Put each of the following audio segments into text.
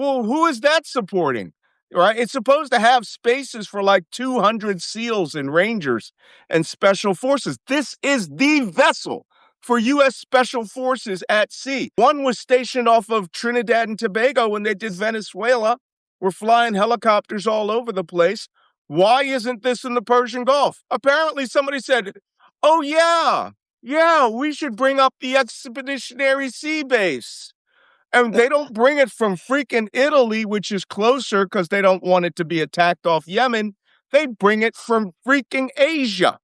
Well, who is that supporting? Right? It's supposed to have spaces for like 200 SEALs and Rangers and Special Forces. This is the vessel for U.S. Special Forces at sea. One was stationed off of Trinidad and Tobago when they did Venezuela. We're flying helicopters all over the place. Why isn't this in the Persian Gulf? Apparently somebody said, oh, yeah, we should bring up the Expeditionary Sea Base. And they don't bring it from freaking Italy, which is closer because they don't want it to be attacked off Yemen. They bring it from freaking Asia.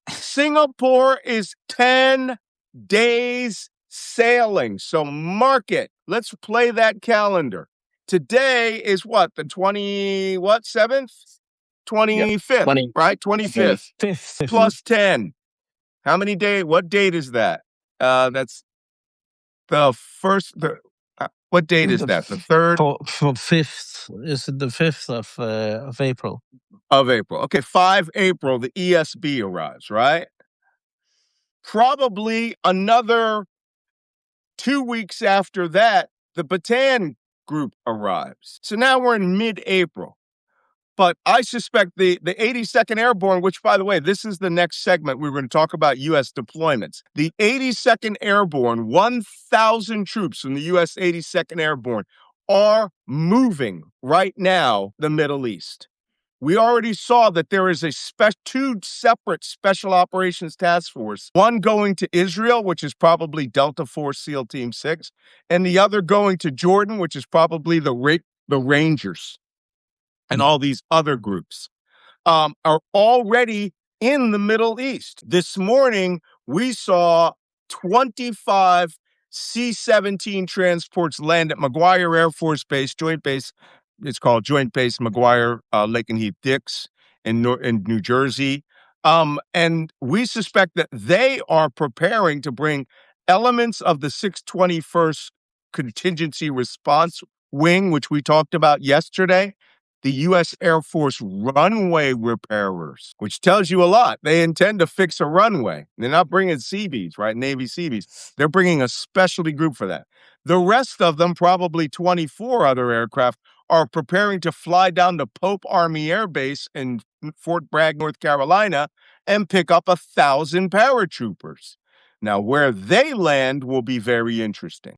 Singapore is 10 days sailing. So mark it. Let's play that calendar. Today is what? The 7th? 25th, 20. right? 25th. Fifth. Plus 10. How many days? What date is that? That's the first. What date is that? The 3rd? For 5th. Is it the 5th of April? Of April. Okay, 5 April, the ESB arrives, right? Probably another 2 weeks after that, the Bataan group arrives. So now we're in mid-April. But I suspect the 82nd Airborne, which, by the way, this is the next segment. We're going to talk about U.S. deployments. The 82nd Airborne, 1,000 troops from the U.S. 82nd Airborne are moving right now the Middle East. We already saw that there is two separate Special Operations Task Force, one going to Israel, which is probably Delta Force SEAL Team 6, and the other going to Jordan, which is probably the Rangers. And all these other groups are already in the Middle East. This morning, we saw 25 C-17 transports land at McGuire Air Force Base, Joint Base. It's called Joint Base McGuire, Lakenheath-Dix in New Jersey. And we suspect that they are preparing to bring elements of the 621st Contingency Response Wing, which we talked about yesterday, the U.S. Air Force runway repairers, which tells you a lot. They intend to fix a runway. They're not bringing Seabees, right? Navy Seabees. They're bringing a specialty group for that. The rest of them, probably 24 other aircraft, are preparing to fly down to Pope Army Air Base in Fort Bragg, North Carolina, and pick up 1,000 paratroopers. Now, where they land will be very interesting.